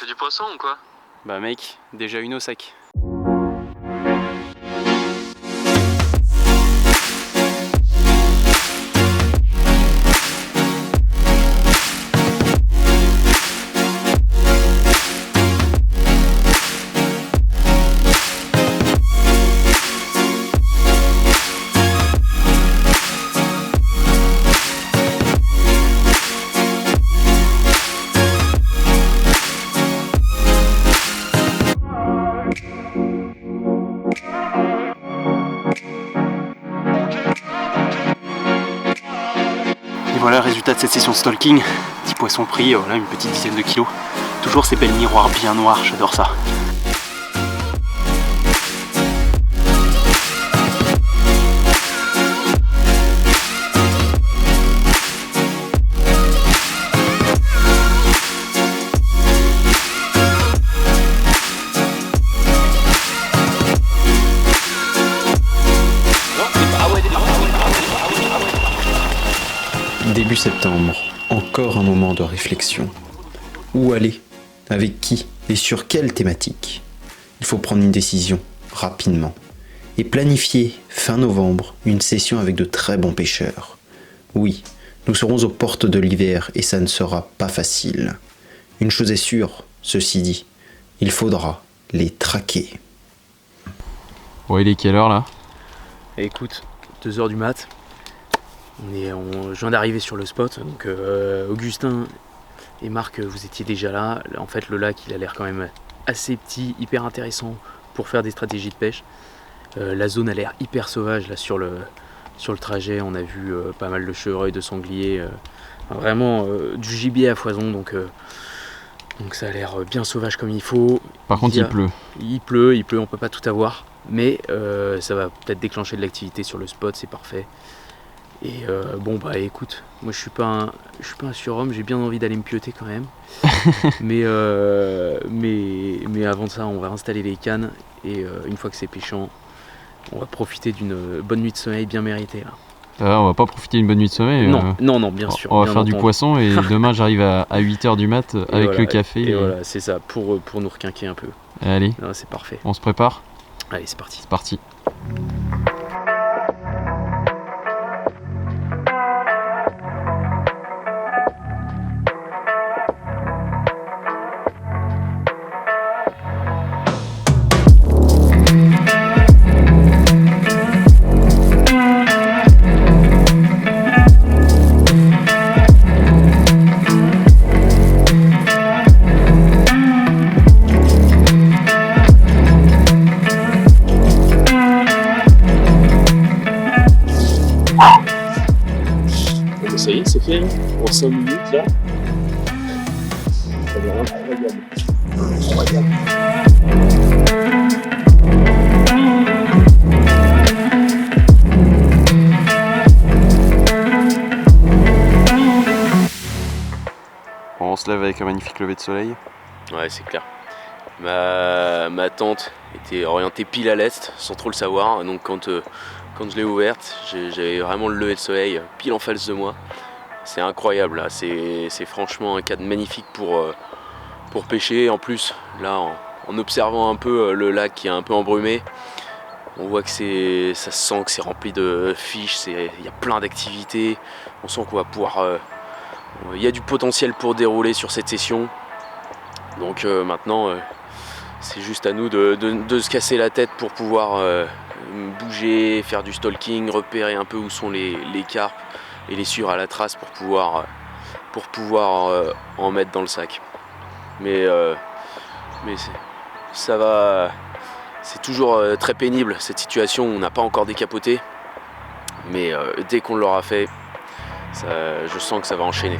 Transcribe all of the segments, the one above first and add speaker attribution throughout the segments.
Speaker 1: fait du poisson ou quoi?
Speaker 2: Bah mec, déjà une au sac. Et voilà le résultat de cette session de stalking. Petit poisson pris, voilà, une petite dizaine de kilos. Toujours ces belles miroirs bien noirs, j'adore ça.
Speaker 3: Début septembre, encore un moment de réflexion. Où aller? Avec qui? Et sur quelle thématique? Il faut prendre une décision, rapidement. Et planifier, fin novembre, une session avec de très bons pêcheurs. Oui, nous serons aux portes de l'hiver et ça ne sera pas facile. Une chose est sûre, ceci dit, il faudra les traquer.
Speaker 4: Bon, il est quelle heure là?
Speaker 2: Écoute, 2h du mat. Je viens d'arriver sur le spot, donc Augustin et Marc, vous étiez déjà là. En fait, le lac, il a l'air quand même assez petit, hyper intéressant pour faire des stratégies de pêche. La zone a l'air hyper sauvage là sur le trajet. On a vu pas mal de chevreuils, de sangliers, vraiment du gibier à foison, donc ça a l'air bien sauvage comme il faut.
Speaker 4: Par contre, il pleut.
Speaker 2: Il pleut, on peut pas tout avoir, mais ça va peut-être déclencher de l'activité sur le spot, c'est parfait. Et bon bah écoute, moi je suis pas un surhomme, j'ai bien envie d'aller me pioter quand même. mais avant ça, on va installer les cannes et une fois que c'est pêchant, on va profiter d'une bonne nuit de sommeil bien méritée là.
Speaker 4: On va pas profiter d'une bonne nuit de sommeil.
Speaker 2: Non, bien sûr.
Speaker 4: On va
Speaker 2: bien
Speaker 4: faire
Speaker 2: entendu.
Speaker 4: du poisson et demain j'arrive à 8h du mat avec
Speaker 2: voilà,
Speaker 4: le café.
Speaker 2: Et voilà, c'est ça, pour nous requinquer un peu.
Speaker 4: Allez,
Speaker 2: Non, c'est parfait.
Speaker 4: on se prépare?
Speaker 2: Allez, c'est parti.
Speaker 4: C'est parti.
Speaker 1: Ça y est, c'est fait, en 5 minutes là. Ça va incroyable.
Speaker 4: On se lève avec un magnifique lever de soleil.
Speaker 2: Ouais, c'est clair. Ma tente était orientée pile à l'est, sans trop le savoir. Donc quand je l'ai ouverte, j'avais vraiment le lever de soleil pile en face de moi. C'est incroyable là, c'est franchement un cadre magnifique pour pêcher. En plus, là, en observant un peu le lac qui est un peu embrumé, on voit que ça se sent que c'est rempli de fiches, il y a plein d'activités. On sent qu'on va pouvoir... il y a du potentiel pour dérouler sur cette session. Donc maintenant, c'est juste à nous de se casser la tête pour pouvoir bouger, faire du stalking, repérer un peu où sont les carpes et les suivre à la trace pour pouvoir en mettre dans le sac. Mais ça va, c'est toujours très pénible cette situation, on n'a pas encore décapoté, mais dès qu'on l'aura fait, je sens que ça va enchaîner.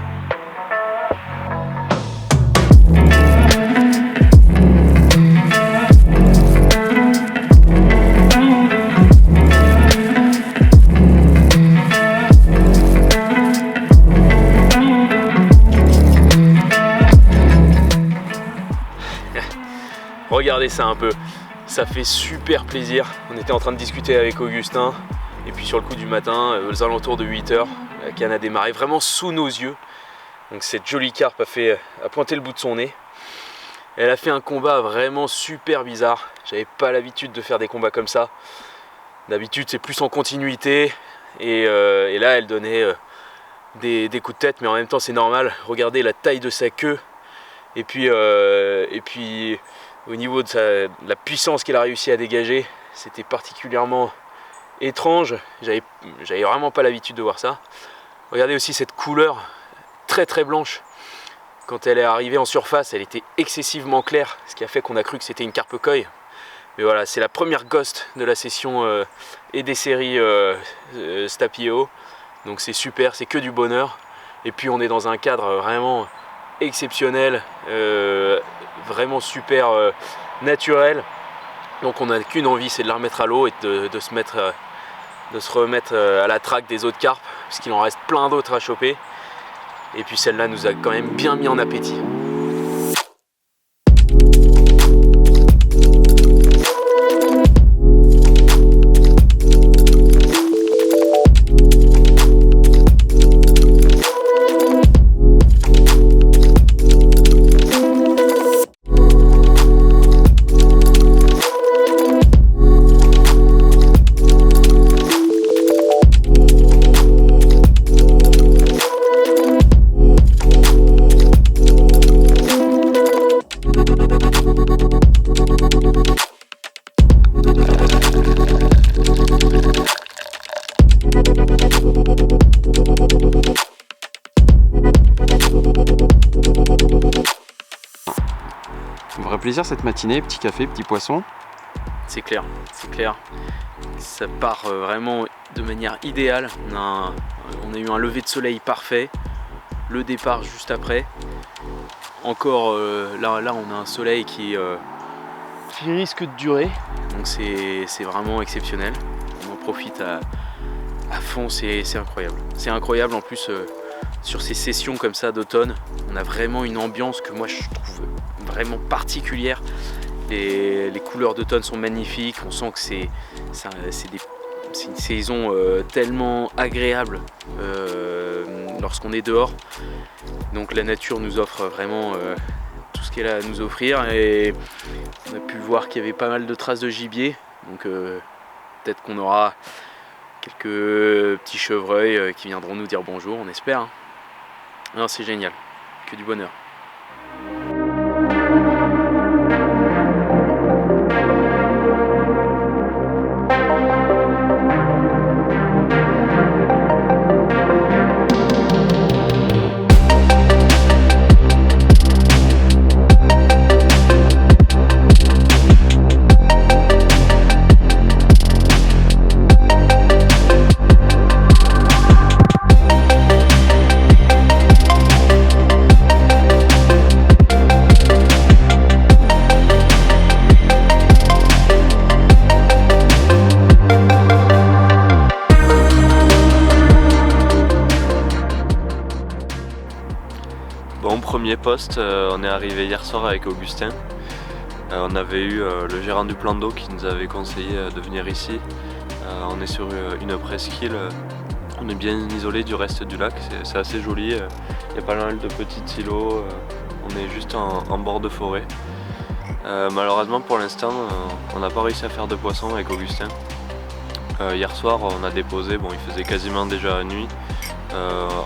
Speaker 2: Regardez ça un peu, ça fait super plaisir. On était en train de discuter avec Augustin et puis sur le coup du matin, aux alentours de 8h, la canne a démarré vraiment sous nos yeux. Donc cette jolie carpe a pointé le bout de son nez Elle a fait un combat vraiment super bizarre. J'avais pas l'habitude de faire des combats comme ça. D'habitude c'est plus en continuité et là elle donnait des coups de tête, mais en même temps c'est normal. Regardez la taille de sa queue et puis au niveau de la puissance qu'elle a réussi à dégager, c'était particulièrement étrange. J'avais vraiment pas l'habitude de voir ça. Regardez aussi cette couleur très très blanche. Quand elle est arrivée en surface, elle était excessivement claire, ce qui a fait qu'on a cru que c'était une carpe koi. Mais voilà, c'est la première ghost de la session et des séries Stapio. Donc c'est super, c'est que du bonheur. Et puis on est dans un cadre vraiment exceptionnel, vraiment super naturel. Donc on n'a qu'une envie, c'est de la remettre à l'eau et de se remettre à la traque des autres carpes, parce qu'il en reste plein d'autres à choper. Et puis celle-là nous a quand même bien mis en appétit.
Speaker 4: Vrai plaisir cette matinée, petit café, petit poisson.
Speaker 2: C'est clair, c'est clair. Ça part vraiment de manière idéale. On a eu un lever de soleil parfait, le départ juste après. Encore là on a un soleil qui risque de durer, donc c'est vraiment exceptionnel. On en profite à fond, c'est incroyable. C'est incroyable en plus sur ces sessions comme ça d'automne, on a vraiment une ambiance que moi je trouve vraiment particulière. Les couleurs d'automne sont magnifiques, on sent que c'est une saison tellement agréable lorsqu'on est dehors. Donc la nature nous offre vraiment tout ce qu'elle a à nous offrir, et on a pu voir qu'il y avait pas mal de traces de gibier, donc peut-être qu'on aura quelques petits chevreuils qui viendront nous dire bonjour, on espère. Hein. Non, c'est génial, que du bonheur.
Speaker 5: Bon, premier poste, on est arrivé hier soir avec Augustin. On avait eu le gérant du plan d'eau qui nous avait conseillé de venir ici. On est sur une presqu'île, on est bien isolé du reste du lac, c'est assez joli. Il y a pas mal de petits îlots, on est juste en bord de forêt. Malheureusement pour l'instant, on n'a pas réussi à faire de poisson avec Augustin. Hier soir, on a déposé, bon, il faisait quasiment déjà nuit.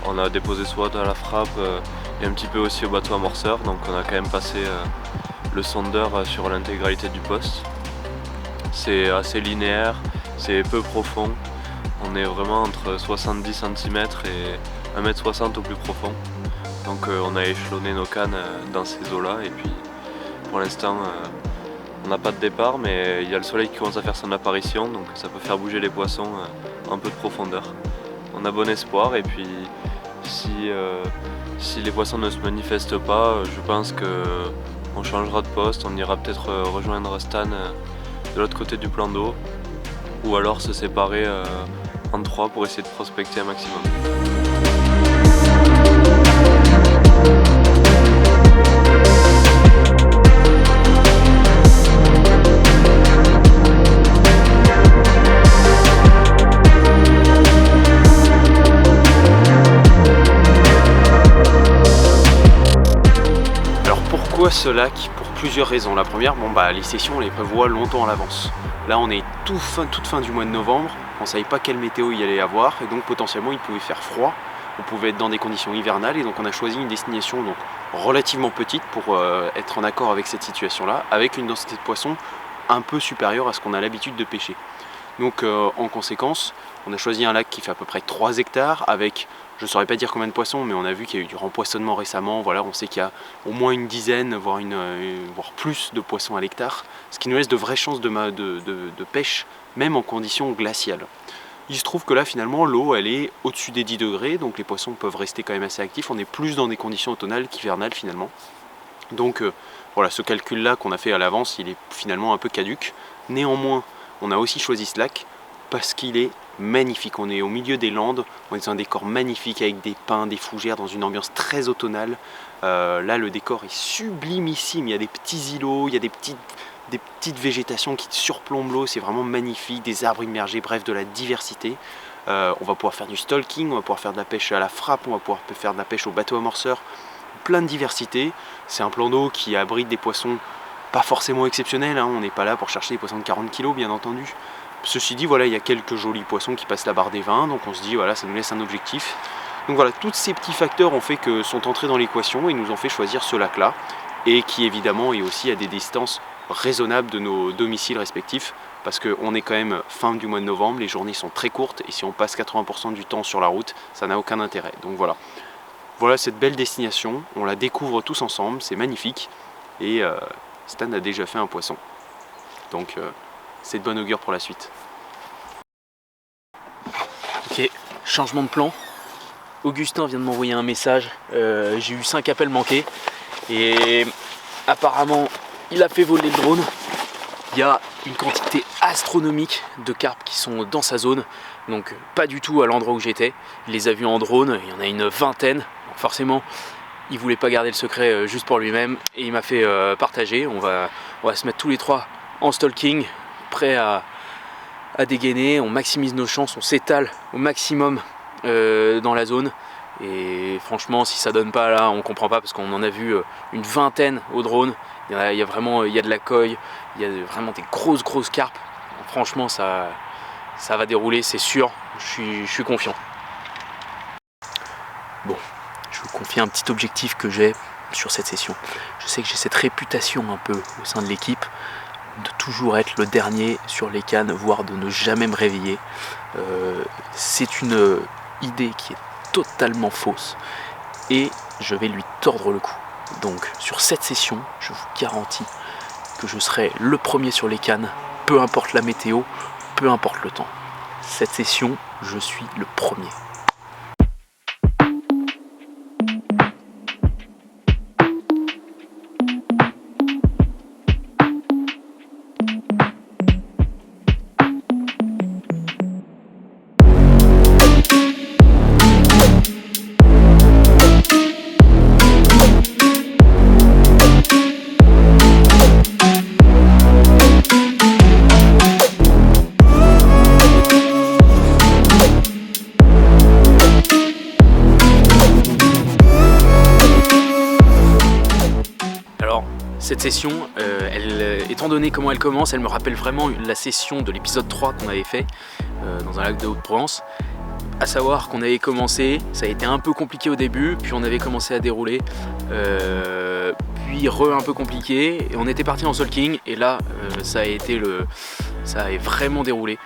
Speaker 5: On a déposé soit à la frappe et un petit peu aussi au bateau amorceur, donc on a quand même passé le sondeur sur l'intégralité du poste. C'est assez linéaire, c'est peu profond, on est vraiment entre 70 cm et 1,60 m au plus profond. Donc on a échelonné nos cannes dans ces eaux-là, et puis pour l'instant on n'a pas de départ, mais il y a le soleil qui commence à faire son apparition, donc ça peut faire bouger les poissons un peu de profondeur. On a bon espoir, et puis si les poissons ne se manifestent pas, je pense qu'on changera de poste, on ira peut-être rejoindre Stan de l'autre côté du plan d'eau, ou alors se séparer en trois pour essayer de prospecter un maximum. Pourquoi ce lac?
Speaker 4: plusieurs raisons. La première, les sessions on les prévoit longtemps à l'avance. Là on est toute fin du mois de novembre, on ne savait pas quelle météo il y allait avoir et donc potentiellement il pouvait faire froid, on pouvait être dans des conditions hivernales et donc on a choisi une destination donc relativement petite pour être en accord avec cette situation là, avec une densité de poissons un peu supérieure à ce qu'on a l'habitude de pêcher. Donc en conséquence, on a choisi un lac qui fait à peu près 3 hectares avec, je ne saurais pas dire combien de poissons, mais on a vu qu'il y a eu du rempoissonnement récemment. Voilà, on sait qu'il y a au moins une dizaine, voire plus de poissons à l'hectare, ce qui nous laisse de vraies chances de pêche, même en conditions glaciales. Il se trouve que là finalement l'eau elle est au-dessus des 10 degrés, donc les poissons peuvent rester quand même assez actifs. On est plus dans des conditions automnales qu'hivernales finalement. Donc voilà, ce calcul là qu'on a fait à l'avance, il est finalement un peu caduc. Néanmoins, on a aussi choisi ce lac parce qu'il est magnifique. On est au milieu des Landes, on est dans un décor magnifique avec des pins, des fougères, dans une ambiance très automnale. Là le décor est sublimissime, il y a des petits îlots, il y a des petites végétations qui surplombent l'eau, c'est vraiment magnifique, des arbres immergés, bref de la diversité. On va pouvoir faire du stalking, on va pouvoir faire de la pêche à la frappe, on va pouvoir faire de la pêche au bateau amorceur, plein de diversité. C'est un plan d'eau qui abrite des poissons pas forcément exceptionnels, hein. On n'est pas là pour chercher des poissons de 40 kg bien entendu. Ceci dit, voilà, il y a quelques jolis poissons qui passent la barre des 20, donc on se dit, voilà, ça nous laisse un objectif. Donc voilà, tous ces petits facteurs sont entrés dans l'équation et nous ont fait choisir ce lac-là, et qui évidemment est aussi à des distances raisonnables de nos domiciles respectifs, parce qu'on est quand même fin du mois de novembre, les journées sont très courtes, et si on passe 80% du temps sur la route, ça n'a aucun intérêt. Donc voilà, voilà cette belle destination, on la découvre tous ensemble, c'est magnifique, et Stan a déjà fait un poisson. Donc c'est de bon augure pour la suite.
Speaker 2: Ok, changement de plan. Augustin vient de m'envoyer un message. J'ai eu 5 appels manqués. Et apparemment, il a fait voler le drone. Il y a une quantité astronomique de carpes qui sont dans sa zone. Donc pas du tout à l'endroit où j'étais. Il les a vus en drone, il y en a une vingtaine. Donc forcément, il voulait pas garder le secret juste pour lui-même. Et il m'a fait partager. On va se mettre tous les 3 en stalking, prêt à dégainer, on maximise nos chances, on s'étale au maximum dans la zone. Et franchement, si ça donne pas là, on comprend pas parce qu'on en a vu une vingtaine au drone. Il y a de la coille, il y a vraiment des grosses carpes. Franchement, ça va dérouler, c'est sûr. Je suis confiant. Bon, je vous confie un petit objectif que j'ai sur cette session. Je sais que j'ai cette réputation un peu au sein de l'équipe de toujours être le dernier sur les cannes, voire de ne jamais me réveiller. C'est une idée qui est totalement fausse et je vais lui tordre le cou. Donc sur cette session, je vous garantis que je serai le premier sur les cannes, peu importe la météo, peu importe le temps. Cette session, je suis le premier. Cette session, étant donné comment elle commence, elle me rappelle vraiment la session de l'épisode 3 qu'on avait fait dans un lac de Haute-Provence. À savoir qu'on avait commencé, ça a été un peu compliqué au début, puis on avait commencé à dérouler, puis un peu compliqué, et on était parti en stalking, et là ça a vraiment déroulé.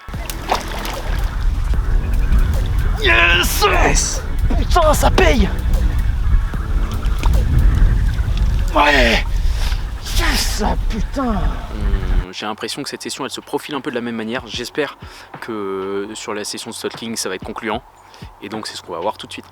Speaker 2: Yes! Putain, ça paye! Ouais! Yes, putain! J'ai l'impression que cette session elle se profile un peu de la même manière. J'espère que sur la session de stalking ça va être concluant. Et donc c'est ce qu'on va voir tout de suite.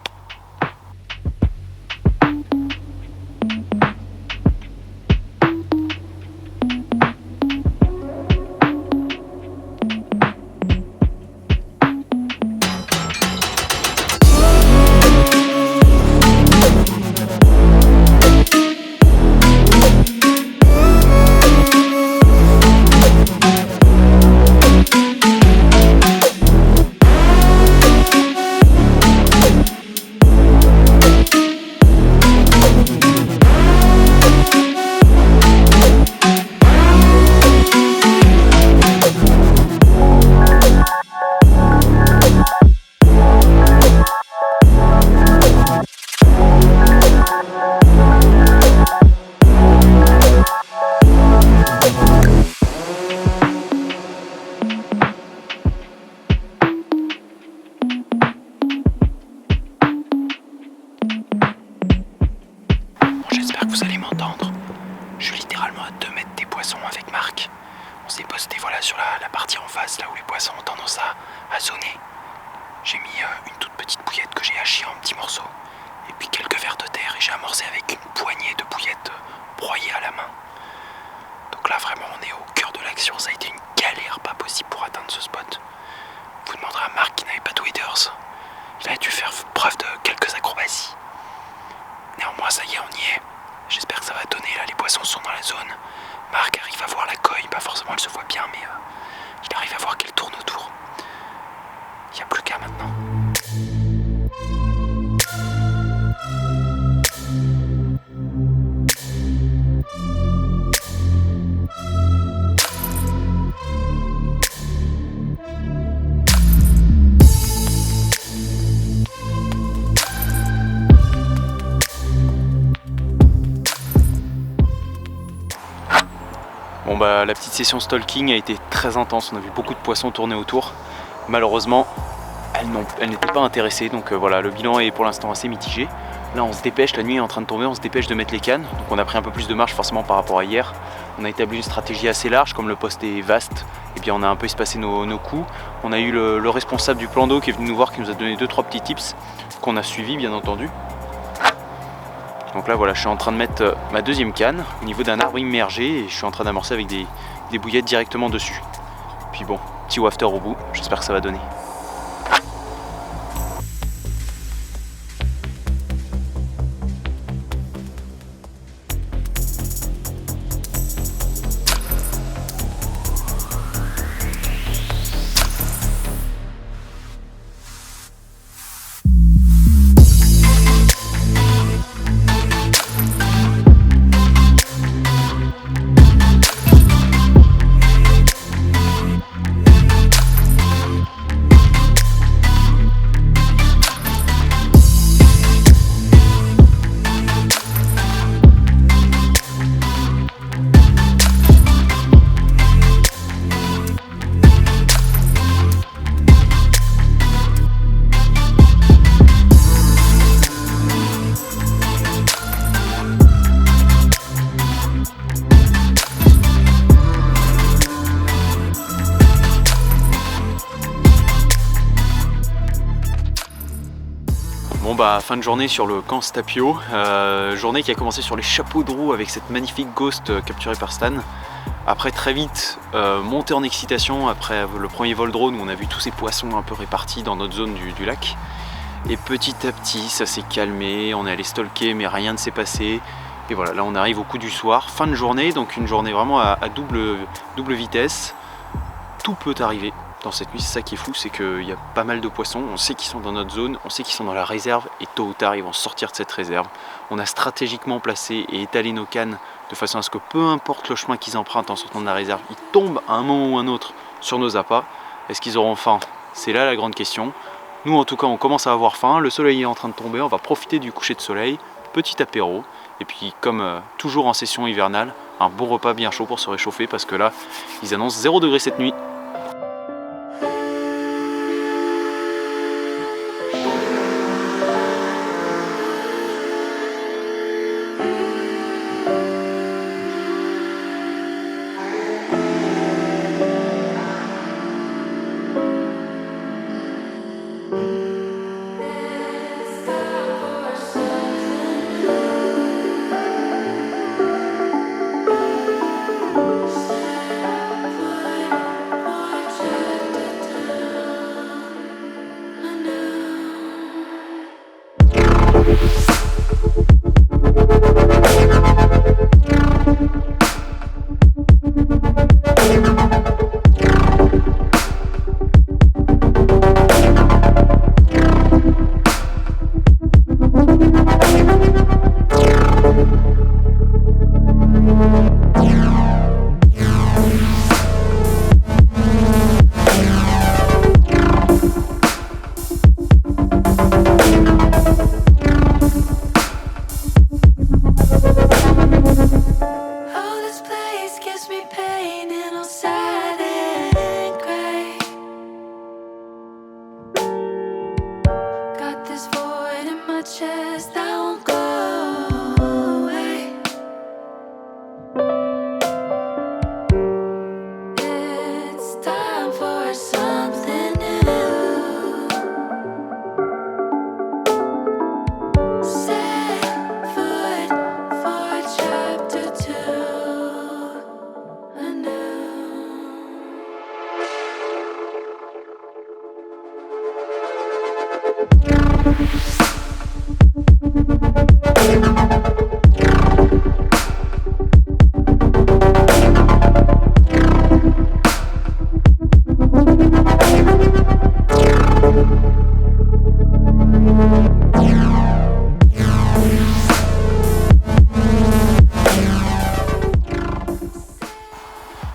Speaker 4: J'espère que vous allez m'entendre. Je suis littéralement à 2 mètres des poissons avec Marc. On s'est posté voilà sur la partie en face, là où les poissons ont tendance à zoner. J'ai mis une toute petite bouillette que j'ai hachée en petits morceaux. Et puis quelques vers de terre et j'ai amorcé avec une poignée de bouillettes broyées à la main. Donc là vraiment on est au cœur de l'action, ça a été une galère pas possible pour atteindre ce spot. Vous demanderez à Marc qui n'avait pas de waders. Il a dû faire preuve de quelques acrobaties. Néanmoins ça y est, on y est. J'espère que ça va donner, là les poissons sont dans la zone. Marc arrive à voir la coille, pas forcément elle se voit bien mais il arrive à voir qu'elle tourne autour. Il n'y a plus qu'à maintenant. Bon bah la petite session stalking a été très intense, on a vu beaucoup de poissons tourner autour. Malheureusement, elles n'étaient pas intéressées, donc voilà, le bilan est pour l'instant assez mitigé. Là on se dépêche, la nuit est en train de tomber, on se dépêche de mettre les cannes, donc on a pris un peu plus de marge forcément par rapport à hier. On a établi une stratégie assez large, comme le poste est vaste, et bien on a un peu espacé nos coups. On a eu le responsable du plan d'eau qui est venu nous voir, qui nous a donné 2-3 petits tips qu'on a suivis bien entendu. Donc là voilà, je suis en train de mettre ma deuxième canne au niveau d'un arbre immergé et je suis en train d'amorcer avec des bouillettes directement dessus. Puis bon, petit wafter au bout, j'espère que ça va donner. Bon bah fin de journée sur le camp Stapio, journée qui a commencé sur les chapeaux de roue avec cette magnifique ghost capturée par Stan. Après très vite montée en excitation après le premier vol drone où on a vu tous ces poissons un peu répartis dans notre zone du lac. Et petit à petit ça s'est calmé, on est allé stalker mais rien ne s'est passé. Et voilà, là on arrive au coup du soir, fin de journée, donc une journée vraiment à double vitesse. Tout peut arriver dans cette nuit, c'est ça qui est fou, c'est qu'il y a pas mal de poissons, on sait qu'ils sont dans notre zone, on sait qu'ils sont dans la réserve et tôt ou tard ils vont sortir de cette réserve. On a stratégiquement placé et étalé nos cannes de façon à ce que peu importe le chemin qu'ils empruntent en sortant de la réserve, ils tombent à un moment ou un autre sur nos appâts. Est-ce qu'ils auront faim? C'est là la grande question. Nous en tout cas on commence à avoir faim, le soleil est en train de tomber, on va profiter du coucher de soleil, petit apéro, et puis comme toujours en session hivernale, un bon repas bien chaud pour se réchauffer parce que là ils annoncent 0 degré cette nuit.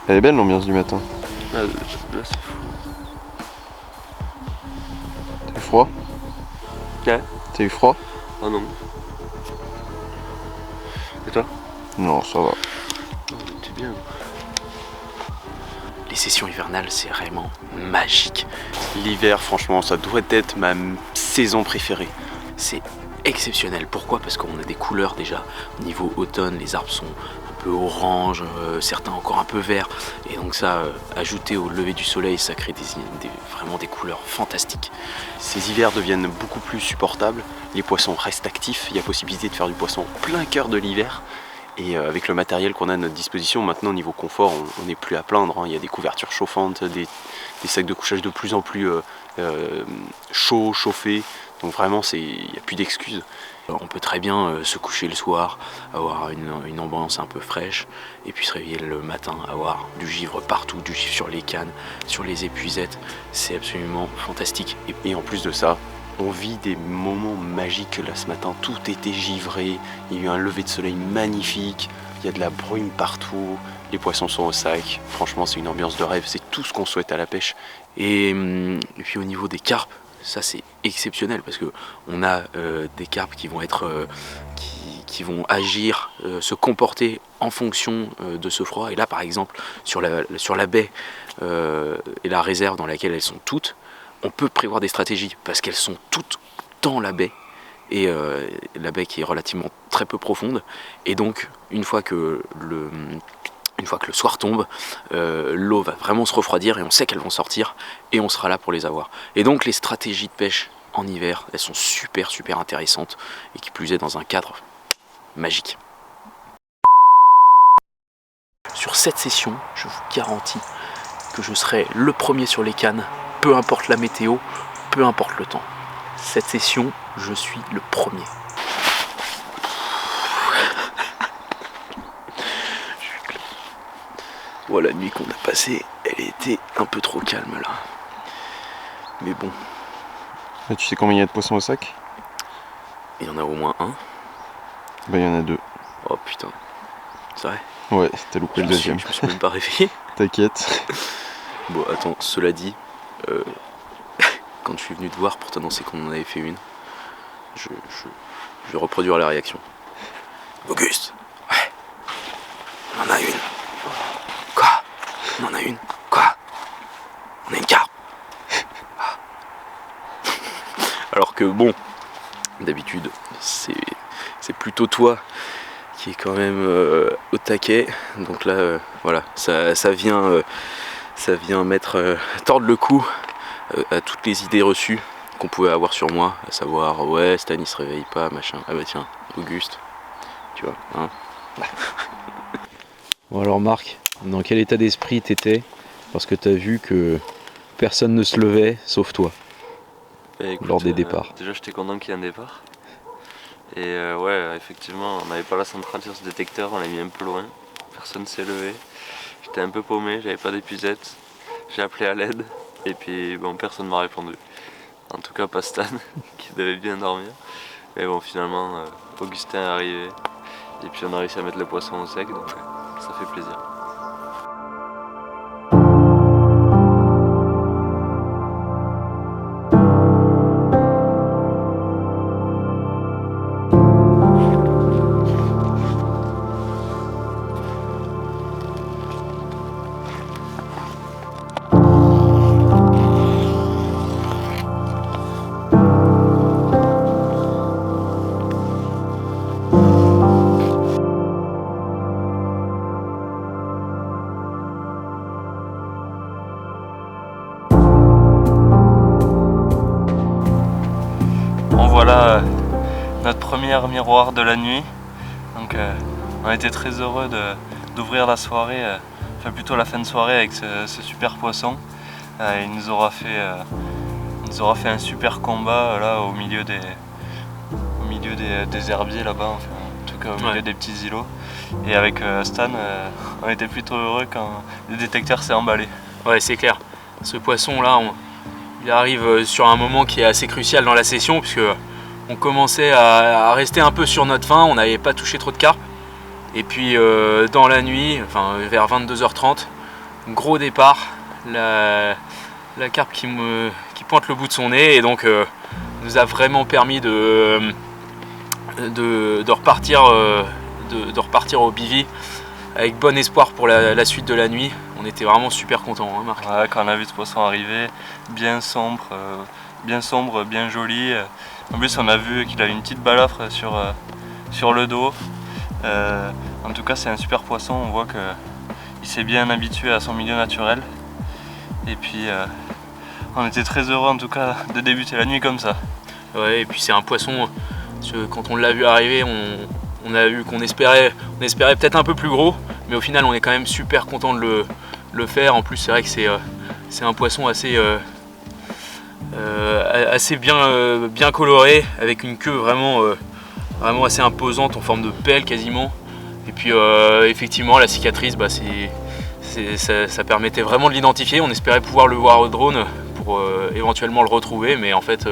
Speaker 6: Elle est belle l'ambiance du matin.
Speaker 5: Là, c'est fou.
Speaker 6: T'as eu froid?
Speaker 5: Ouais.
Speaker 6: T'as eu froid?
Speaker 5: Oh non. Et toi?
Speaker 6: Non, ça va.
Speaker 5: C'est bien.
Speaker 2: Les sessions hivernales, c'est vraiment magique.
Speaker 4: L'hiver, franchement, ça doit être ma saison préférée.
Speaker 2: C'est exceptionnel. Pourquoi? Parce qu'on a des couleurs déjà. Au niveau automne, les arbres sont un peu orange, certains encore un peu verts. Et donc ça, ajouté au lever du soleil, ça crée vraiment des couleurs fantastiques.
Speaker 4: Ces hivers deviennent beaucoup plus supportables. Les poissons restent actifs. Il y a possibilité de faire du poisson en plein cœur de l'hiver. Et avec le matériel qu'on a à notre disposition, maintenant au niveau confort, on n'est plus à plaindre. Il y a des couvertures chauffantes, des sacs de couchage de plus en plus chauds, chauffés. Donc vraiment, il n'y a plus d'excuses.
Speaker 2: On peut très bien se coucher le soir, avoir une ambiance un peu fraîche, et puis se réveiller le matin, avoir du givre partout, du givre sur les cannes, sur les épuisettes. C'est absolument fantastique.
Speaker 4: Et en plus de ça, on vit des moments magiques. Là ce matin, tout était givré, il y a eu un lever de soleil magnifique, il y a de la brume partout, les poissons sont au sac. Franchement, c'est une ambiance de rêve, c'est tout ce qu'on souhaite à la pêche.
Speaker 2: Et puis au niveau des carpes, ça c'est exceptionnel parce que on a des carpes qui vont être qui vont agir, se comporter en fonction de ce froid. Et là par exemple sur la baie et la réserve dans laquelle elles sont toutes, on peut prévoir des stratégies parce qu'elles sont toutes dans la baie. Et la baie qui est relativement très peu profonde. Et donc une fois que le soir tombe, l'eau va vraiment se refroidir et on sait qu'elles vont sortir et on sera là pour les avoir. Et donc les stratégies de pêche en hiver, elles sont super intéressantes et qui plus est dans un cadre magique. Sur cette session, je vous garantis que je serai le premier sur les cannes, peu importe la météo, peu importe le temps. Cette session, je suis le premier. Oh, la nuit qu'on a passée, elle était un peu trop calme là. Mais bon,
Speaker 6: Et tu sais combien il y a de poissons au sac?
Speaker 2: il y en a au moins un.
Speaker 6: Bah il y en a 2.
Speaker 2: Oh putain, c'est vrai.
Speaker 6: Ouais, t'as loupé le deuxième.
Speaker 2: Je me suis même pas réveillé.
Speaker 6: T'inquiète.
Speaker 2: Bon, attends, cela dit, quand je suis venu te voir pour t'annoncer qu'on en avait fait une, je vais reproduire la réaction. Auguste, ouais, on en a une. Quoi? On en a une? Quoi? On a une carpe. Ah. Alors que bon, d'habitude, c'est plutôt toi qui est quand même au taquet. Donc là, voilà, ça vient tordre le cou à toutes les idées reçues qu'on pouvait avoir sur moi, à savoir ouais, Stan il se réveille pas, machin. Ah bah tiens, Auguste, tu vois, hein.
Speaker 7: Bon alors Marc, dans quel état d'esprit t'étais? Parce que t'as vu que personne ne se levait sauf toi
Speaker 5: Et écoute,
Speaker 7: lors des départs.
Speaker 5: Déjà j'étais content qu'il y ait un départ. Et ouais, effectivement, on n'avait pas la centrale sur ce détecteur, on l'a mis un peu loin. Personne ne s'est levé. J'étais un peu paumé, j'avais pas d'épuisette. J'ai appelé à l'aide et puis bon, personne m'a répondu. En tout cas pas Stan, qui devait bien dormir. Mais bon, finalement, Augustin est arrivé. Et puis on a réussi à mettre le poisson au sec, donc ça fait plaisir. Voilà notre premier miroir de la nuit. Donc on a été très heureux d'ouvrir la soirée, enfin plutôt la fin de soirée avec ce super poisson. Il nous aura fait un super combat là au milieu des herbiers là-bas, enfin, en tout cas au milieu des petits îlots. Et avec Stan, on était plutôt heureux quand le détecteur s'est emballé.
Speaker 2: Ouais, c'est clair. Ce poisson là, il arrive sur un moment qui est assez crucial dans la session puisque on commençait à rester un peu sur notre faim, on n'avait pas touché trop de carpes. Et puis dans la nuit, enfin vers 22h30,
Speaker 8: gros départ, la carpe qui pointe le bout de son nez et donc nous a vraiment permis de repartir au bivy avec bon espoir pour la suite de la nuit. On était vraiment super contents, hein, Marc.
Speaker 5: Ouais, quand on a vu ce poisson arriver, bien sombre, bien joli. En plus on a vu qu'il avait une petite balafre sur le dos. En tout cas c'est un super poisson, on voit qu'il s'est bien habitué à son milieu naturel. Et puis on était très heureux en tout cas de débuter la nuit comme ça.
Speaker 8: Ouais, et puis c'est un poisson, quand on l'a vu arriver, on a vu qu'on espérait peut-être un peu plus gros, mais au final on est quand même super content de le faire. En plus c'est vrai que c'est un poisson assez bien coloré, avec une queue vraiment assez imposante en forme de pelle quasiment. Et puis effectivement la cicatrice, ça permettait vraiment de l'identifier. On espérait pouvoir le voir au drone pour éventuellement le retrouver, mais en fait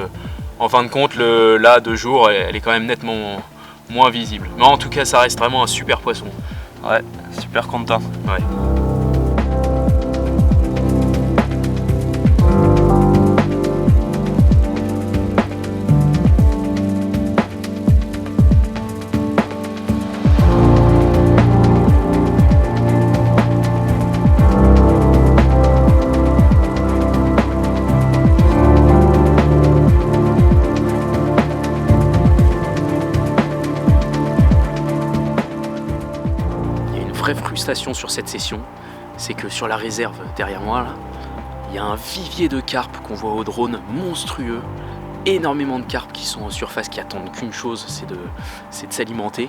Speaker 8: en fin de compte là de jour elle est quand même nettement moins visible. Mais en tout cas ça reste vraiment un super poisson.
Speaker 5: Ouais, super content.
Speaker 8: Ouais. Vraie frustration sur cette session, c'est que sur la réserve derrière moi là, il y a un vivier de carpes qu'on voit au drone monstrueux, énormément de carpes qui sont en surface, qui attendent qu'une chose, c'est de s'alimenter,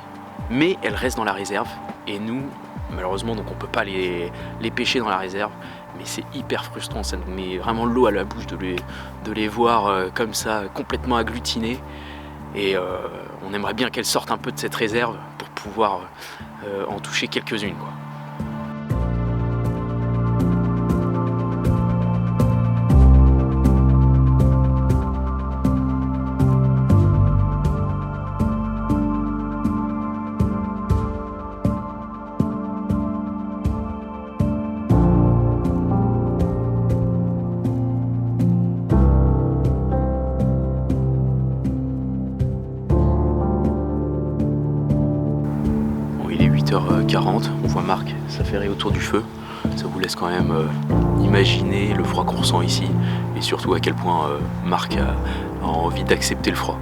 Speaker 8: mais elles restent dans la réserve et nous malheureusement donc on peut pas les pêcher dans la réserve, mais c'est hyper frustrant, ça nous met vraiment l'eau à la bouche de les voir comme ça complètement agglutinées et on aimerait bien qu'elles sortent un peu de cette réserve pour pouvoir en toucher quelques-unes, quoi. Il est 8h40, on voit Marc s'affairer autour du feu. Ça vous laisse quand même imaginer le froid qu'on ressent ici et surtout à quel point Marc a envie d'accepter le froid.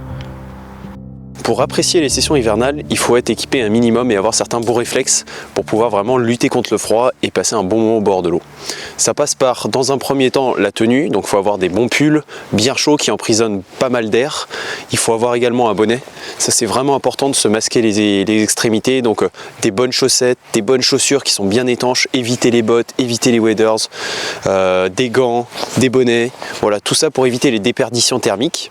Speaker 9: Pour apprécier les sessions hivernales, il faut être équipé un minimum et avoir certains bons réflexes pour pouvoir vraiment lutter contre le froid et passer un bon moment au bord de l'eau. Ça passe par, dans un premier temps, la tenue, donc il faut avoir des bons pulls bien chauds qui emprisonnent pas mal d'air. Il faut avoir également un bonnet, ça c'est vraiment important de se masquer les extrémités, donc des bonnes chaussettes, des bonnes chaussures qui sont bien étanches, éviter les bottes, éviter les waders, des gants, des bonnets, voilà, tout ça pour éviter les déperditions thermiques.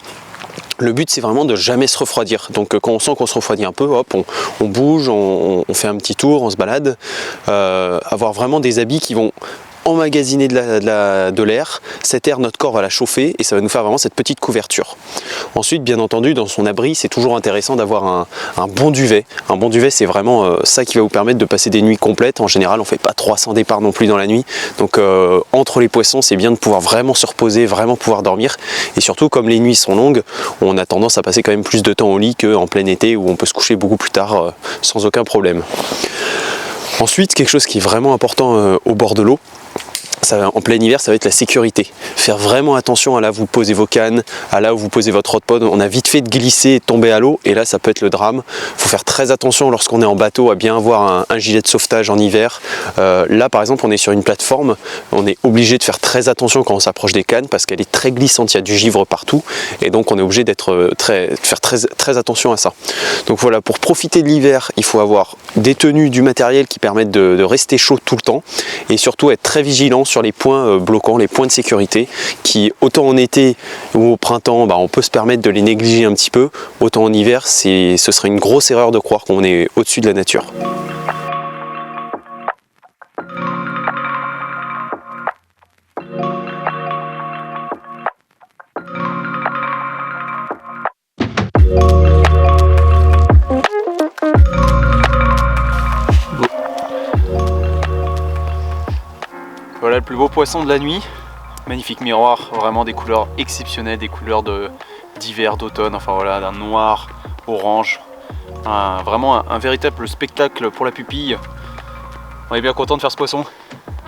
Speaker 9: Le but c'est vraiment de jamais se refroidir, donc quand on sent qu'on se refroidit un peu, hop, on bouge, on fait un petit tour, on se balade, avoir vraiment des habits qui vont emmagasiner de l'air, cet air notre corps va la chauffer et ça va nous faire vraiment cette petite couverture. Ensuite bien entendu dans son abri c'est toujours intéressant d'avoir un bon duvet. Un bon duvet c'est vraiment ça qui va vous permettre de passer des nuits complètes. En général on fait pas 300 départs non plus dans la nuit, donc entre les poissons c'est bien de pouvoir vraiment se reposer, vraiment pouvoir dormir et surtout comme les nuits sont longues on a tendance à passer quand même plus de temps au lit qu'en plein été où on peut se coucher beaucoup plus tard sans aucun problème. Ensuite quelque chose qui est vraiment important au bord de l'eau, en plein hiver, ça va être la sécurité. Faire vraiment attention à là où vous posez vos cannes, à là où vous posez votre hot pod. On a vite fait de glisser et de tomber à l'eau et là ça peut être le drame. Il faut faire très attention lorsqu'on est en bateau à bien avoir un gilet de sauvetage en hiver. Là par exemple on est sur une plateforme, on est obligé de faire très attention quand on s'approche des cannes parce qu'elle est très glissante, il y a du givre partout et donc on est obligé de faire très attention à ça. Donc voilà, pour profiter de l'hiver, il faut avoir des tenues, du matériel qui permettent de rester chaud tout le temps et surtout être très vigilant sur les points bloquants, les points de sécurité qui autant en été ou au printemps on peut se permettre de les négliger un petit peu, autant en hiver ce serait une grosse erreur de croire qu'on est au-dessus de la nature.
Speaker 4: le plus beau poisson de la nuit. Magnifique miroir, vraiment des couleurs exceptionnelles, des couleurs d'hiver, d'automne, enfin voilà, d'un noir, orange. Vraiment un véritable spectacle pour la pupille. On est bien content de faire ce poisson.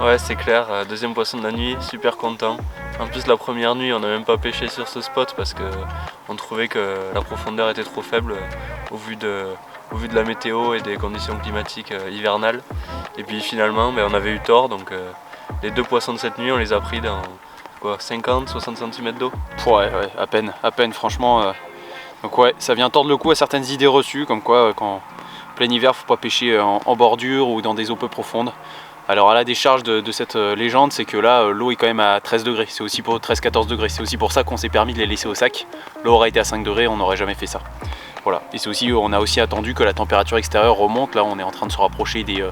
Speaker 5: Ouais, c'est clair, deuxième poisson de la nuit, super content. En plus, la première nuit, on n'a même pas pêché sur ce spot parce qu'on trouvait que la profondeur était trop faible au vu de la météo et des conditions climatiques hivernales. Et puis finalement, on avait eu tort, donc les 2 poissons de cette nuit, on les a pris dans 50-60 cm d'eau.
Speaker 4: Ouais, à peine franchement. Donc ouais, ça vient tordre le cou à certaines idées reçues, comme quoi quand plein hiver, faut pas pêcher en bordure ou dans des eaux peu profondes. Alors à la décharge de cette légende, c'est que là, l'eau est quand même à 13 degrés, c'est aussi pour 13-14 degrés. C'est aussi pour ça qu'on s'est permis de les laisser au sac. L'eau aurait été à 5 degrés, on n'aurait jamais fait ça. Voilà, et c'est aussi, on a aussi attendu que la température extérieure remonte. Là, on est en train de se rapprocher des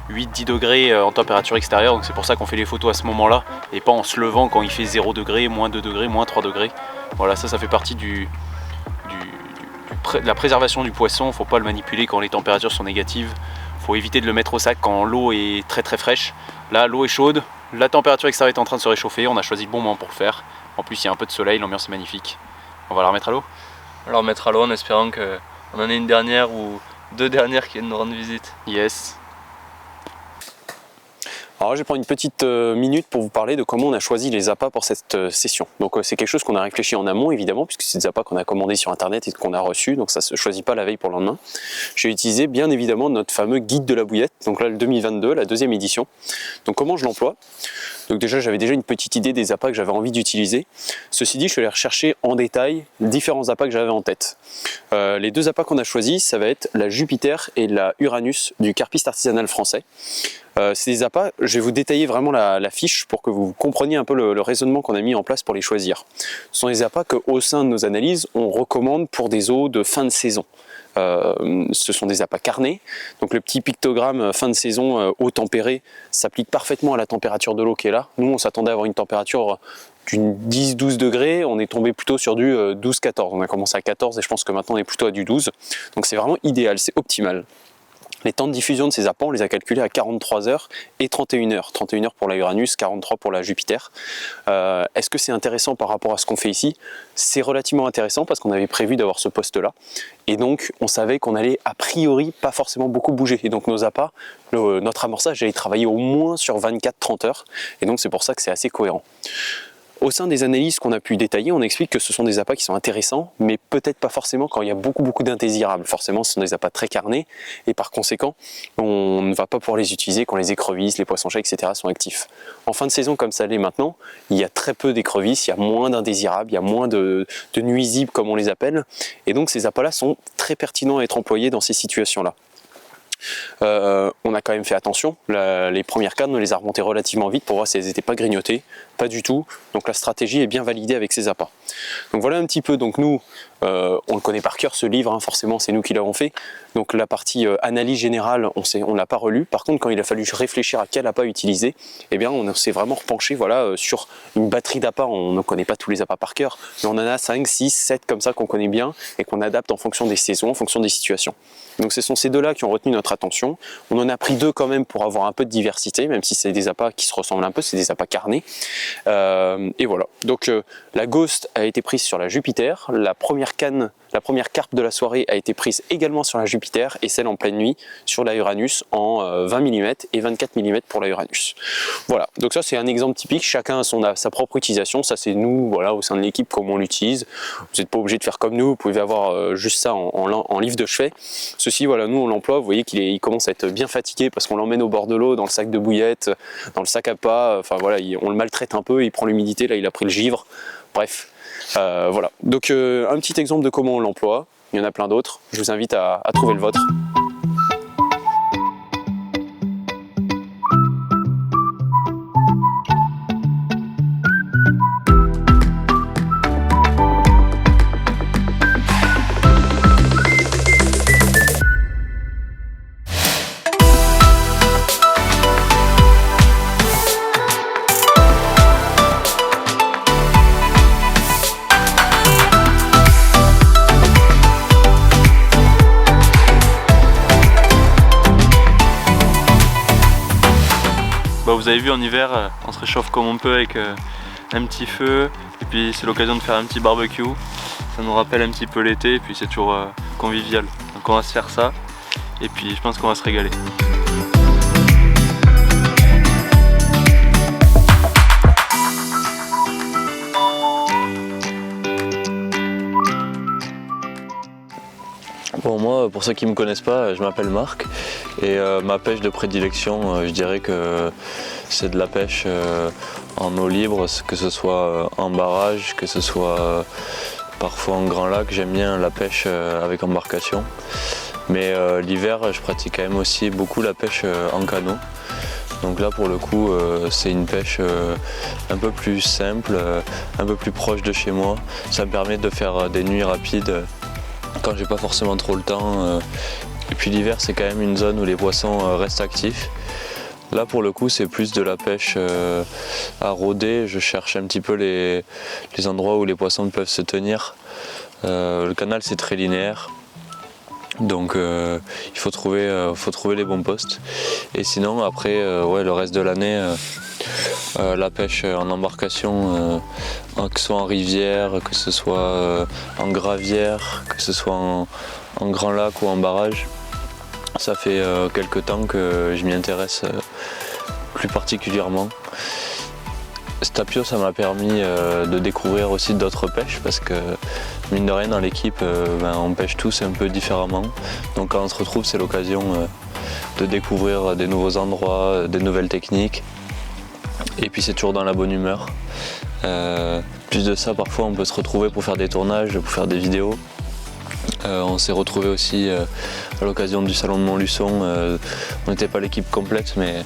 Speaker 4: 8-10 degrés en température extérieure, donc c'est pour ça qu'on fait les photos à ce moment-là et pas en se levant quand il fait 0 degré, moins 2 degrés, moins 3 degrés. Voilà, ça fait partie de la préservation du poisson. Faut pas le manipuler quand les températures sont négatives. Faut éviter de le mettre au sac quand l'eau est très très fraîche. Là, l'eau est chaude, la température extérieure est en train de se réchauffer, on a choisi le bon moment pour le faire. En plus, il y a un peu de soleil, l'ambiance est magnifique. On va la remettre à l'eau.
Speaker 5: On va la remettre à l'eau en espérant qu'on en ait une dernière ou 2 dernières qui viennent nous rendre visite.
Speaker 4: Yes.
Speaker 9: Alors je vais prendre une petite minute pour vous parler de comment on a choisi les appâts pour cette session. Donc c'est quelque chose qu'on a réfléchi en amont évidemment, puisque c'est des appâts qu'on a commandés sur internet et qu'on a reçus, donc ça se choisit pas la veille pour le lendemain. J'ai utilisé bien évidemment notre fameux guide de la bouillette, donc là le 2022, la 2e édition. Donc comment je l'emploie? Donc déjà j'avais déjà une petite idée des appâts que j'avais envie d'utiliser. Ceci dit, je suis allé rechercher en détail différents appâts que j'avais en tête. Les 2 appâts qu'on a choisis, ça va être la Jupiter et la Uranus du carpiste artisanal français. C'est des appâts, je vais vous détailler vraiment la fiche pour que vous compreniez un peu le raisonnement qu'on a mis en place pour les choisir. Ce sont des appâts qu'au sein de nos analyses, on recommande pour des eaux de fin de saison. Ce sont des appâts carnés, donc le petit pictogramme fin de saison eau tempérée s'applique parfaitement à la température de l'eau qui est là. Nous on s'attendait à avoir une température d'une 10-12 degrés, on est tombé plutôt sur du 12-14, on a commencé à 14 et je pense que maintenant on est plutôt à du 12, donc c'est vraiment idéal, c'est optimal. Les temps de diffusion de ces appâts, on les a calculés à 43 heures et 31 heures. 31 heures pour la Uranus, 43 pour la Jupiter. Est-ce que c'est intéressant par rapport à ce qu'on fait ici? C'est relativement intéressant parce qu'on avait prévu d'avoir ce poste-là. Et donc, on savait qu'on allait a priori pas forcément beaucoup bouger. Et donc, nos appâts, notre amorçage allait travailler au moins sur 24-30 heures. Et donc, c'est pour ça que c'est assez cohérent. Au sein des analyses qu'on a pu détailler, on explique que ce sont des appâts qui sont intéressants, mais peut-être pas forcément quand il y a beaucoup d'indésirables. Forcément, ce sont des appâts très carnés, et par conséquent, on ne va pas pouvoir les utiliser quand les écrevisses, les poissons-chats, etc. sont actifs. En fin de saison, comme ça l'est maintenant, il y a très peu d'écrevisses, il y a moins d'indésirables, il y a moins de nuisibles, comme on les appelle, et donc ces appâts-là sont très pertinents à être employés dans ces situations-là. On a quand même fait attention, les premières cannes on les a remontées relativement vite pour voir si elles n'étaient pas grignotées, pas du tout, donc la stratégie est bien validée avec ces appâts. Donc voilà un petit peu, donc nous on le connaît par cœur ce livre, hein, forcément c'est nous qui l'avons fait, donc la partie analyse générale on ne l'a pas relu, par contre quand il a fallu réfléchir à quel appât utiliser, eh bien on s'est vraiment repenché voilà, sur une batterie d'appâts, on ne connaît pas tous les appâts par cœur, mais on en a 5, 6, 7 comme ça qu'on connaît bien et qu'on adapte en fonction des saisons, en fonction des situations. Donc ce sont ces 2-là qui ont retenu notre attention. On en a pris 2 quand même pour avoir un peu de diversité, même si c'est des appâts qui se ressemblent un peu, c'est des appâts carnés. Et voilà. Donc la Ghost a été prise sur la Jupiter, la première canne, la première carpe de la soirée a été prise également sur la Jupiter et celle en pleine nuit sur la Uranus en 20 mm et 24 mm pour la Uranus. Voilà, donc ça c'est un exemple typique, chacun a sa propre utilisation, ça c'est nous, voilà, au sein de l'équipe, comment on l'utilise. Vous n'êtes pas obligé de faire comme nous, vous pouvez avoir juste ça en livre de chevet. Ceci, voilà, nous on l'emploie, vous voyez qu'il commence à être bien fatigué parce qu'on l'emmène au bord de l'eau, dans le sac de bouillette, dans le sac à pas, enfin voilà, on le maltraite un peu, il prend l'humidité, là il a pris le givre, bref. Voilà, donc un petit exemple de comment on l'emploie, il y en a plein d'autres, je vous invite à trouver le vôtre.
Speaker 5: vous avez vu en hiver, on se réchauffe comme on peut avec un petit feu, et puis c'est l'occasion de faire un petit barbecue. Ça nous rappelle un petit peu l'été, et puis c'est toujours convivial. Donc on va se faire ça, et puis je pense qu'on va se régaler.
Speaker 10: Bon, moi, pour ceux qui ne me connaissent pas, je m'appelle Marc et ma pêche de prédilection, je dirais que c'est de la pêche en eau libre, que ce soit en barrage, que ce soit parfois en grand lac. J'aime bien la pêche avec embarcation, mais l'hiver, je pratique quand même aussi beaucoup la pêche en canot. Donc là, pour le coup, c'est une pêche un peu plus simple, un peu plus proche de chez moi. Ça me permet de faire des nuits rapides quand j'ai pas forcément trop le temps. Et puis l'hiver, c'est quand même une zone où les poissons restent actifs. Là, pour le coup, c'est plus de la pêche à rôder. Je cherche un petit peu les endroits où les poissons peuvent se tenir. Le canal, c'est très linéaire. Donc il faut trouver les bons postes. Et sinon, après, ouais, le reste de l'année, la pêche en embarcation, que ce soit en rivière, que ce soit en gravière, que ce soit en grand lac ou en barrage. Ça fait quelques temps que je m'y intéresse plus particulièrement. Stapio, ça m'a permis de découvrir aussi d'autres pêches parce que mine de rien dans l'équipe on pêche tous un peu différemment. Donc quand on se retrouve, c'est l'occasion de découvrir des nouveaux endroits, des nouvelles techniques. Et puis c'est toujours dans la bonne humeur. Plus de ça, parfois on peut se retrouver pour faire des tournages, pour faire des vidéos. On s'est retrouvé aussi à l'occasion du salon de Montluçon. On n'était pas l'équipe complète, mais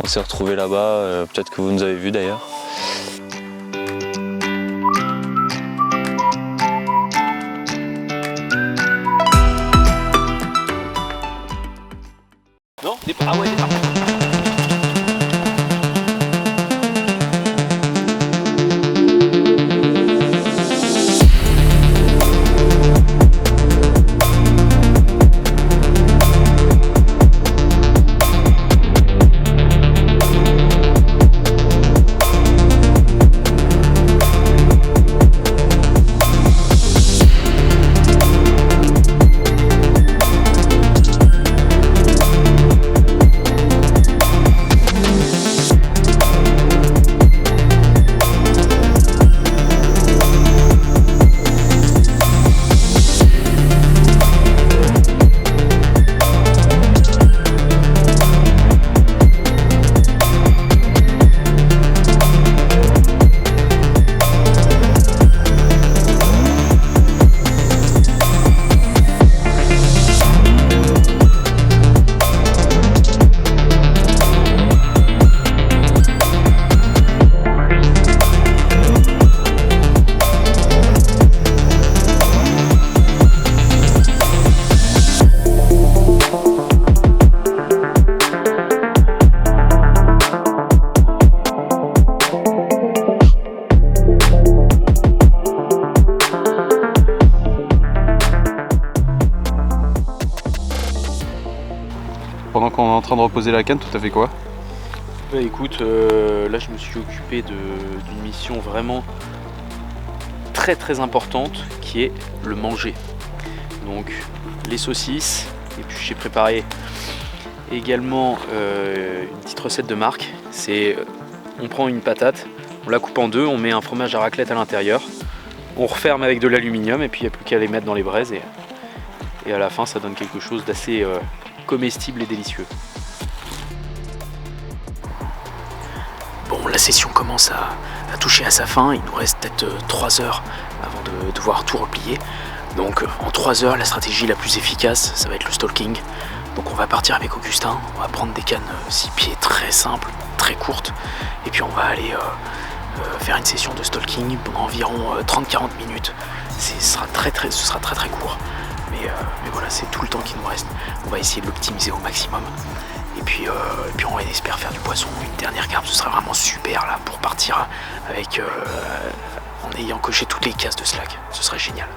Speaker 10: on s'est retrouvé là-bas. Peut-être que vous nous avez vus d'ailleurs.
Speaker 8: Non, ah ouais, départ.
Speaker 6: Pendant qu'on est en train de reposer la canne, tout à fait quoi?
Speaker 8: Bah écoute, là je me suis occupé d'une mission vraiment très très importante qui est le manger. Donc les saucisses, et puis j'ai préparé également une petite recette de Marc. C'est on prend une patate, on la coupe en deux, on met un fromage à raclette à l'intérieur, on referme avec de l'aluminium et puis il n'y a plus qu'à les mettre dans les braises et à la fin ça donne quelque chose d'assez comestible et délicieux. Bon, la session commence à toucher à sa fin, il nous reste peut-être 3 heures avant de devoir tout replier. Donc en 3 heures, la stratégie la plus efficace, ça va être le stalking. Donc on va partir avec Augustin, on va prendre des cannes 6 pieds très simples, très courtes, et puis on va aller faire une session de stalking pendant environ 30-40 minutes. Ce sera très court, mais voilà, c'est tout le temps qu'il nous reste. On va essayer de l'optimiser au maximum. Et puis on espère faire du poisson. Une dernière carpe, ce sera vraiment super là pour partir avec en ayant coché toutes les cases de slack. Ce serait génial.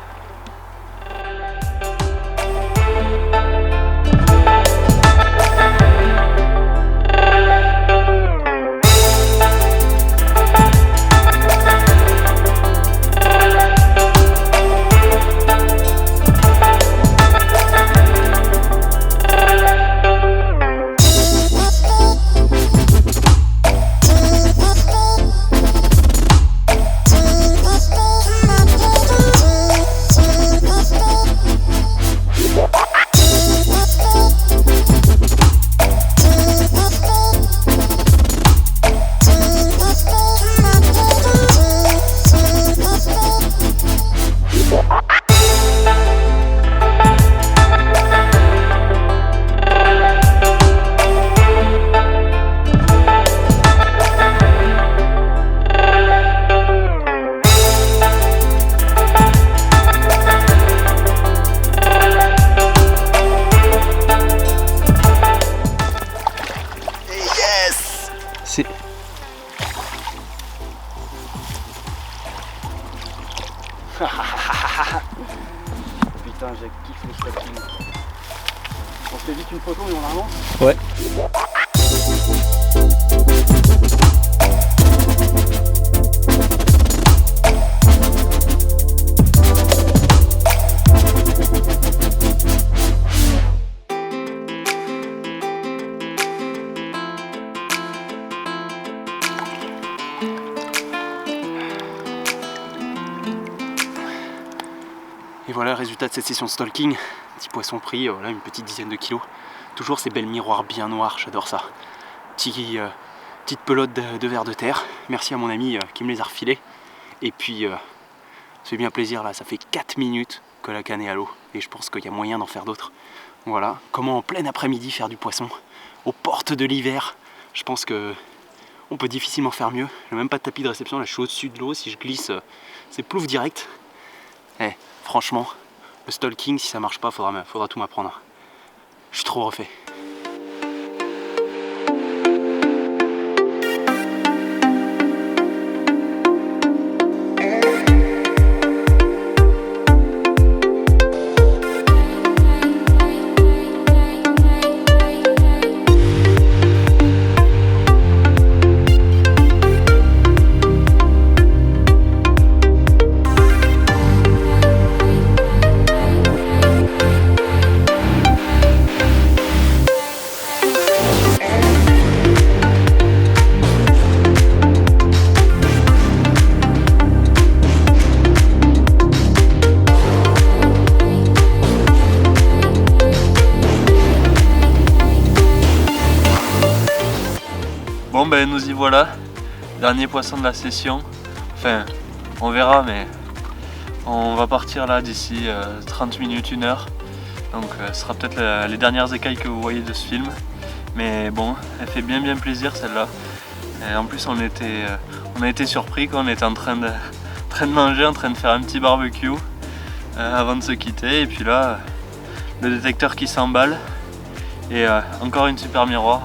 Speaker 4: on avance.
Speaker 7: Ouais.
Speaker 4: Et voilà le résultat de cette session de stalking. Petit poisson pris, voilà, une petite dizaine de kilos. Toujours ces belles miroirs bien noirs, j'adore ça. Petite pelote de vers de terre. Merci à mon ami qui me les a refilés. Et puis, ça fait bien plaisir là, ça fait 4 minutes que la canne est à l'eau. Et je pense qu'il y a moyen d'en faire d'autres. Voilà, comment en plein après-midi faire du poisson aux portes de l'hiver. Je pense que on peut difficilement faire mieux. J'ai même pas de tapis de réception, là je suis au-dessus de l'eau. Si je glisse, c'est plouf direct. Franchement, le stalking, si ça marche pas, faudra tout m'apprendre. Je suis trop refait.
Speaker 5: Bon ben nous y voilà, dernier poisson de la session. Enfin, on verra, mais on va partir là d'ici 30 minutes, 1 heure. Donc ce sera peut-être les dernières écailles que vous voyez de ce film. Mais bon, elle fait bien plaisir celle-là. Et en plus on a été surpris quand on était en train de manger, en train de faire un petit barbecue avant de se quitter. Et puis là, le détecteur qui s'emballe. Et encore une super miroir.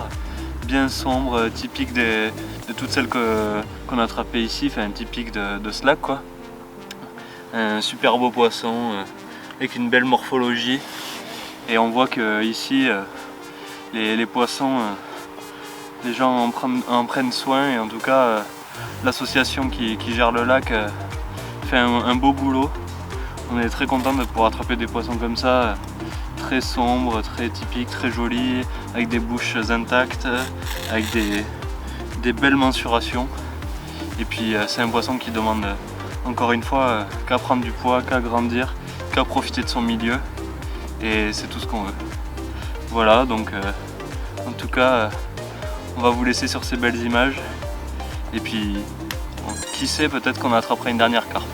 Speaker 5: Bien sombre, typique de toutes celles qu'on a attrapées ici, enfin typique de slack quoi. Un super beau poisson avec une belle morphologie et on voit que ici les poissons, les gens en prennent soin et en tout cas l'association qui gère le lac fait un beau boulot. On est très content de pouvoir attraper des poissons comme ça. Très sombre, très typique, très joli, avec des bouches intactes, avec des belles mensurations. Et puis c'est un poisson qui demande encore une fois qu'à prendre du poids, qu'à grandir, qu'à profiter de son milieu. Et c'est tout ce qu'on veut. Voilà, donc en tout cas, on va vous laisser sur ces belles images. Et puis, qui sait, peut-être qu'on attrapera une dernière carpe.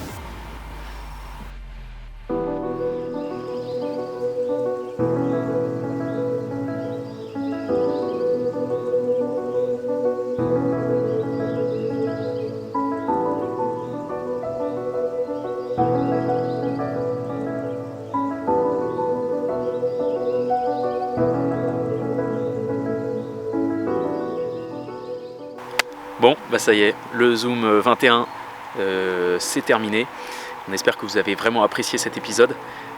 Speaker 8: Bon, bah ça y est, le Zoom 21 c'est terminé. On espère que vous avez vraiment apprécié cet épisode.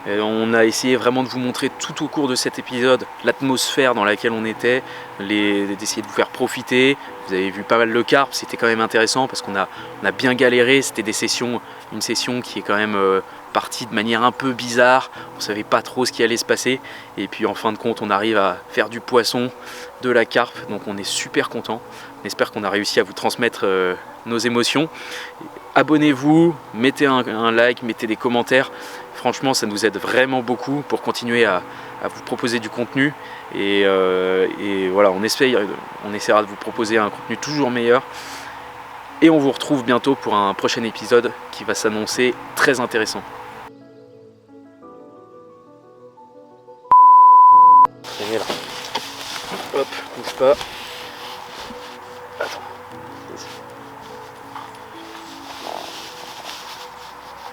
Speaker 8: On a essayé vraiment de vous montrer tout au cours de cet épisode l'atmosphère dans laquelle on était, d'essayer de vous faire profiter. Vous avez vu pas mal de carpes, c'était quand même intéressant parce qu'on a bien galéré. C'était une session qui est quand même partie de manière un peu bizarre. On savait pas trop ce qui allait se passer. Et puis en fin de compte, on arrive à faire du poisson, de la carpe. Donc on est super content. On espère qu'on a réussi à vous transmettre nos émotions. Abonnez-vous, mettez un like, mettez des commentaires. Franchement, ça nous aide vraiment beaucoup pour continuer à vous proposer du contenu. Et voilà, on essaiera de vous proposer un contenu toujours meilleur. Et on vous retrouve bientôt pour un prochain épisode qui va s'annoncer très intéressant.
Speaker 2: Là. Hop, bouge pas. Attends.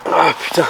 Speaker 2: Ah putain.